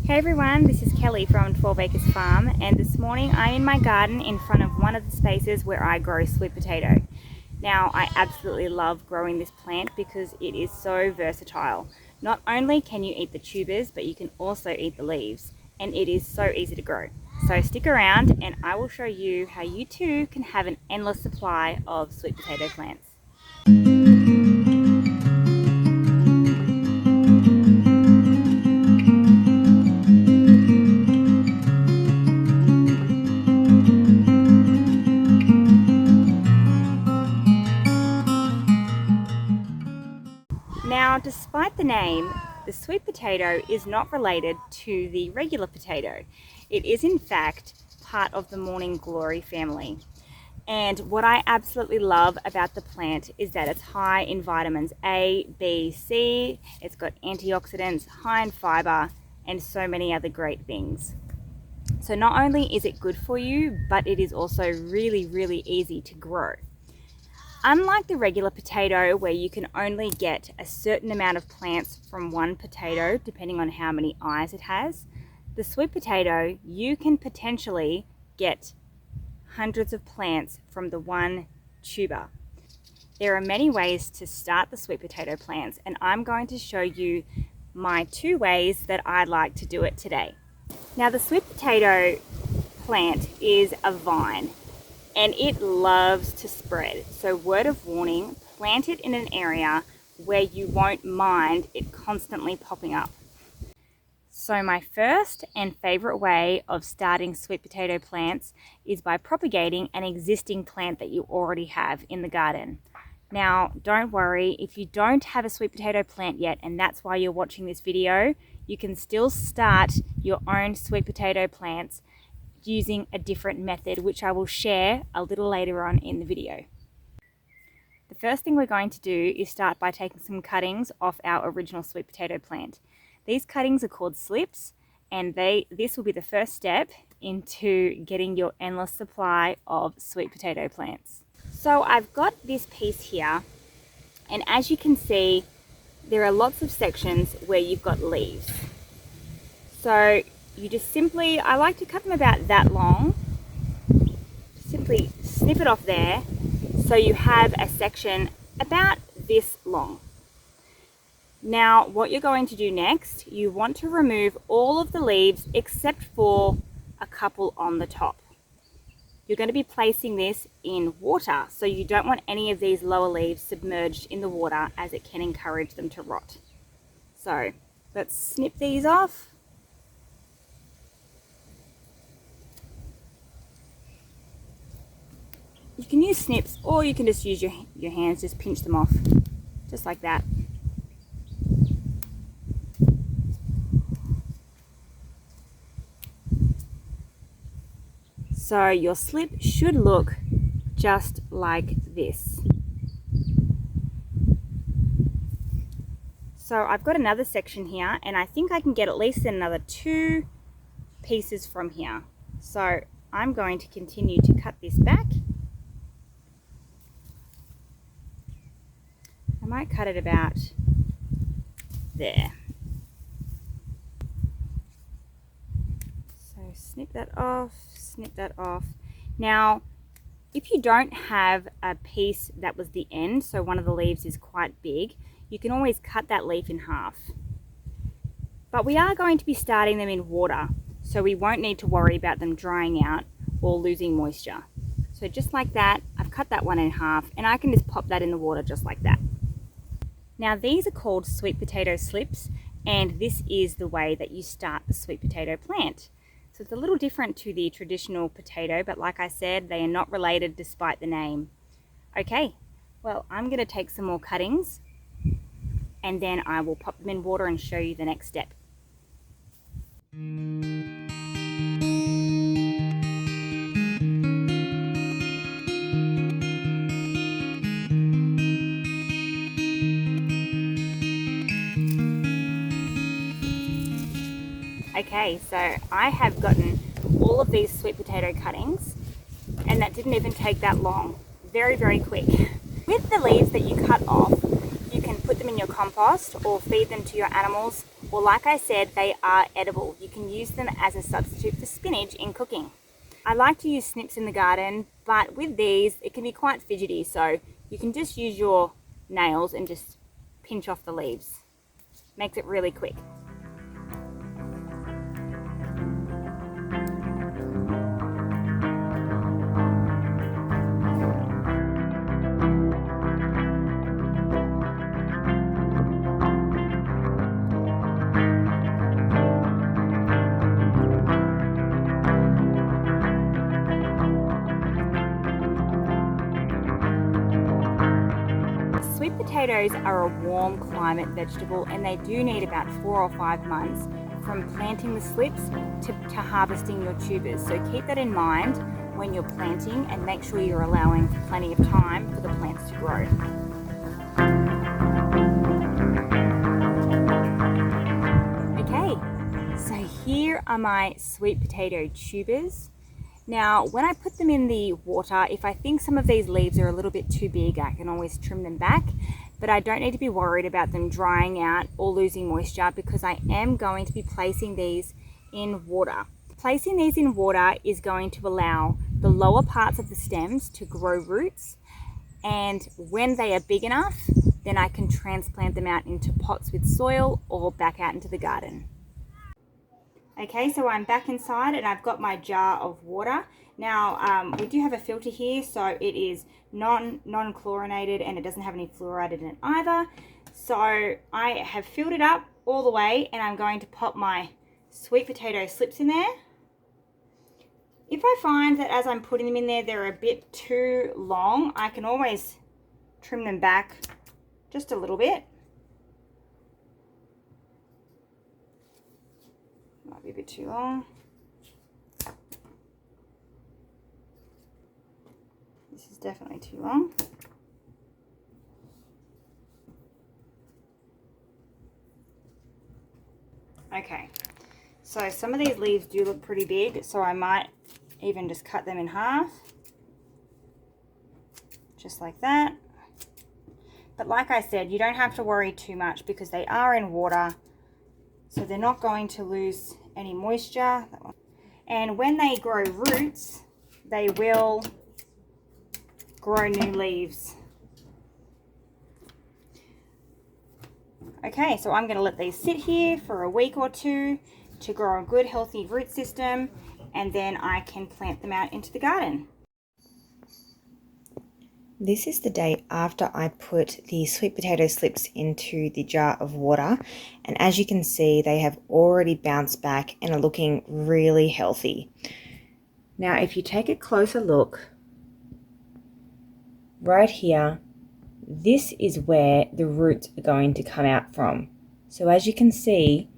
Hey everyone, this is Kelly from 12 Acres Farm, and this morning I'm in my garden in front of one of the spaces where I grow sweet potato. Now, I absolutely love growing this plant because it is so versatile. Not only can you eat the tubers, but you can also eat the leaves, and it is so easy to grow. So stick around and I will show you how you too can have an endless supply of sweet potato plants. Now, despite the name, the sweet potato is not related to the regular potato. It is in fact part of the morning glory family. And what I absolutely love about the plant is that it's high in vitamins A, B, C, it's got antioxidants, high in fiber, and so many other great things. So not only is it good for you, but it is also really easy to grow. Unlike the regular potato, where you can only get a certain amount of plants from one potato, depending on how many eyes it has, the sweet potato, you can potentially get hundreds of plants from the one tuber. There are many ways to start the sweet potato plants, and I'm going to show you my 2 ways that I like to do it today. Now, the sweet potato plant is a vine, and it loves to spread. So word of warning, plant it in an area where you won't mind it constantly popping up. So my first and favorite way of starting sweet potato plants is by propagating an existing plant that you already have in the garden. Now, don't worry, if you don't have a sweet potato plant yet, and that's why you're watching this video, you can still start your own sweet potato plants using a different method, which I will share a little later on in the video. The first thing we're going to do is start by taking some cuttings off our original sweet potato plant. These cuttings are called slips, and this will be the first step into getting your endless supply of sweet potato plants. So I've got this piece here, and as you can see, there are lots of sections where you've got leaves. So you just simply, I like to cut them about that long, simply snip it off there so you have a section about this long. Now, what you're going to do next, you want to remove all of the leaves except for a couple on the top. You're going to be placing this in water, so you don't want any of these lower leaves submerged in the water, as it can encourage them to rot. So let's snip these off. You can use snips, or you can just use your hands, just pinch them off, just like that. So your slip should look just like this. So I've got another section here, and I think I can get at least another 2 pieces from here. So I'm going to continue to cut this back. I might cut it about there. So snip that off, snip that off. Now, if you don't have a piece that was the end, so one of the leaves is quite big, you can always cut that leaf in half. But we are going to be starting them in water, so we won't need to worry about them drying out or losing moisture. So just like that, I've cut that one in half, and I can just pop that in the water just like that. Now, these are called sweet potato slips, and this is the way that you start the sweet potato plant. So it's a little different to the traditional potato, but like I said, they are not related despite the name. Okay, well, I'm going to take some more cuttings, and then I will pop them in water and show you the next step. Okay, so I have gotten all of these sweet potato cuttings, and that didn't even take that long. Very quick. With the leaves that you cut off, you can put them in your compost or feed them to your animals or like I said, they are edible. You can use them as a substitute for spinach in cooking. I like to use snips in the garden, but with these, it can be quite fidgety, so you can just use your nails and just pinch off the leaves. Makes it really quick. Sweet potatoes are a warm climate vegetable, and they do need about 4 or 5 months from planting the slips to harvesting your tubers. So keep that in mind when you're planting, and make sure you're allowing plenty of time for the plants to grow. Okay, so here are my sweet potato tubers. Now, when I put them in the water, if I think some of these leaves are a little bit too big, I can always trim them back, but I don't need to be worried about them drying out or losing moisture, because I am going to be placing these in water. Placing these in water is going to allow the lower parts of the stems to grow roots, and when they are big enough, then I can transplant them out into pots with soil or back out into the garden. Okay, so I'm back inside and I've got my jar of water. Now, we do have a filter here, so it is non-chlorinated and it doesn't have any fluoride in it either. So I have filled it up all the way, and I'm going to pop my sweet potato slips in there. If I find that as I'm putting them in there, they're a bit too long, I can always trim them back just a little bit. Might be a bit too long. This is definitely too long. Okay, so some of these leaves do look pretty big, so I might even just cut them in half. Just like that. But like I said, you don't have to worry too much because they are in water, so they're not going to lose any moisture. And when they grow roots, they will grow new leaves. Okay, so I'm going to let these sit here for a week or two to grow a good healthy root system, and then I can plant them out into the garden. This is the day after I put the sweet potato slips into the jar of water, and as you can see, they have already bounced back and are looking really healthy. Now, if you take a closer look, right here, this is where the roots are going to come out from. So as you can see,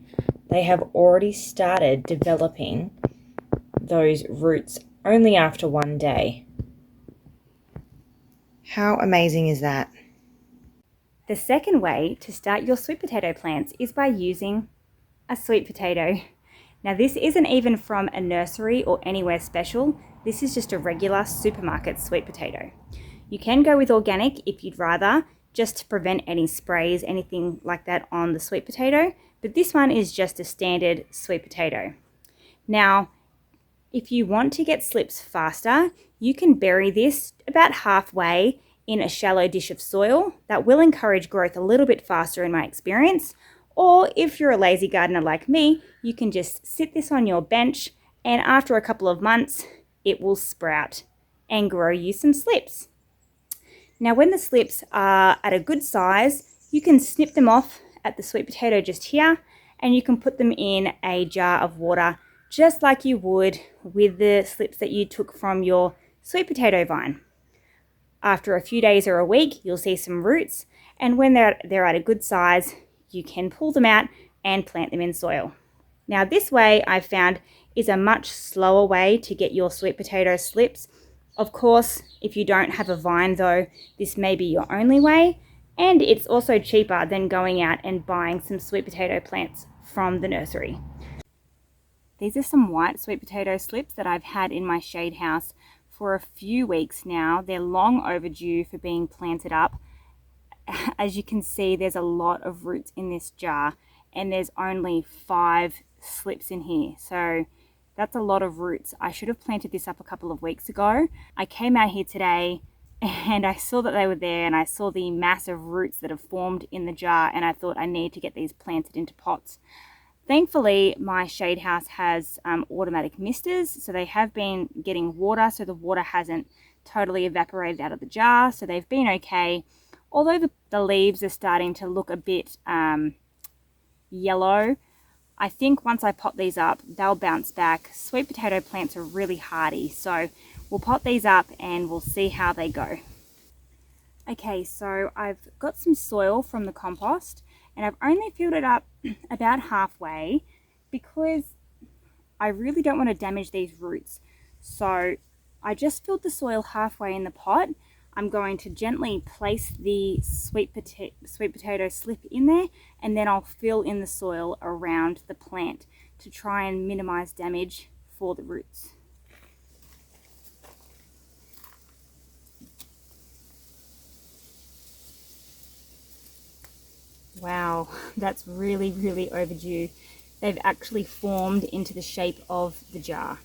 they have already started developing those roots only after one day. How amazing is that? The second way to start your sweet potato plants is by using a sweet potato. Now, this isn't even from a nursery or anywhere special. This is just a regular supermarket sweet potato. You can go with organic if you'd rather, just to prevent any sprays, anything like that on the sweet potato, but this one is just a standard sweet potato. Now, if you want to get slips faster, you can bury this about halfway in a shallow dish of soil. That will encourage growth a little bit faster in my experience. Or if you're a lazy gardener like me, you can just sit this on your bench, and after a couple of months, it will sprout and grow you some slips. Now, when the slips are at a good size, you can snip them off at the sweet potato just here, and you can put them in a jar of water just like you would with the slips that you took from your sweet potato vine. After a few days or a week, you'll see some roots, and when they're at a good size, you can pull them out and plant them in soil. Now, this way I've found is a much slower way to get your sweet potato slips. Of course, if you don't have a vine though, this may be your only way, and it's also cheaper than going out and buying some sweet potato plants from the nursery. These are some white sweet potato slips that I've had in my shade house for a few weeks now. They're long overdue for being planted up. As you can see, there's a lot of roots in this jar, and there's only 5 slips in here. So that's a lot of roots. I should have planted this up a couple of weeks ago. I came out here today and I saw that they were there, and I saw the massive roots that have formed in the jar, and I thought I need to get these planted into pots. Thankfully, my shade house has automatic misters, so they have been getting water, so the water hasn't totally evaporated out of the jar, so they've been okay. Although the leaves are starting to look a bit yellow, I think once I pot these up, they'll bounce back. Sweet potato plants are really hardy, so we'll pot these up and we'll see how they go. Okay, so I've got some soil from the compost, and I've only filled it up about halfway because I really don't want to damage these roots. So I just filled the soil halfway in the pot. I'm going to gently place the sweet potato slip in there, and then I'll fill in the soil around the plant to try and minimize damage for the roots. Wow, that's really, really overdue. They've actually formed into the shape of the jar.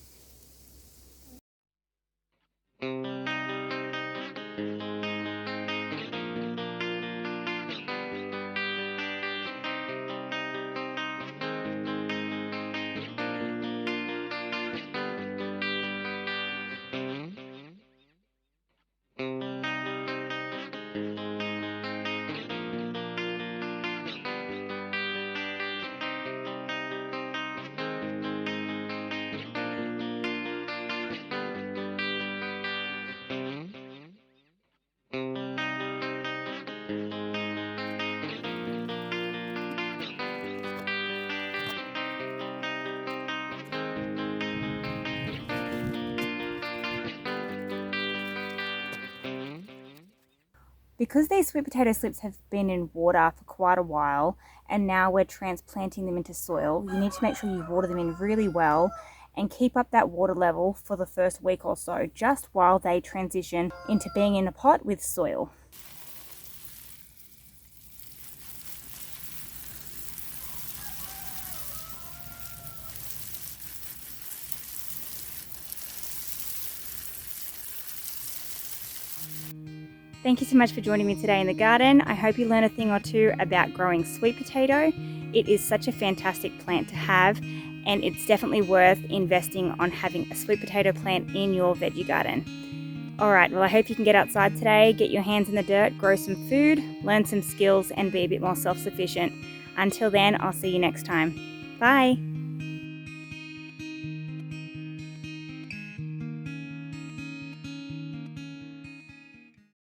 Because these sweet potato slips have been in water for quite a while, and now we're transplanting them into soil, you need to make sure you water them in really well and keep up that water level for the first week or so, just while they transition into being in a pot with soil. Thank you so much for joining me today in the garden. I hope you learned a thing or two about growing sweet potato. It is such a fantastic plant to have, and it's definitely worth investing on having a sweet potato plant in your veggie garden. Alright, well I hope you can get outside today, get your hands in the dirt, grow some food, learn some skills, and be a bit more self-sufficient. Until then, I'll see you next time. Bye!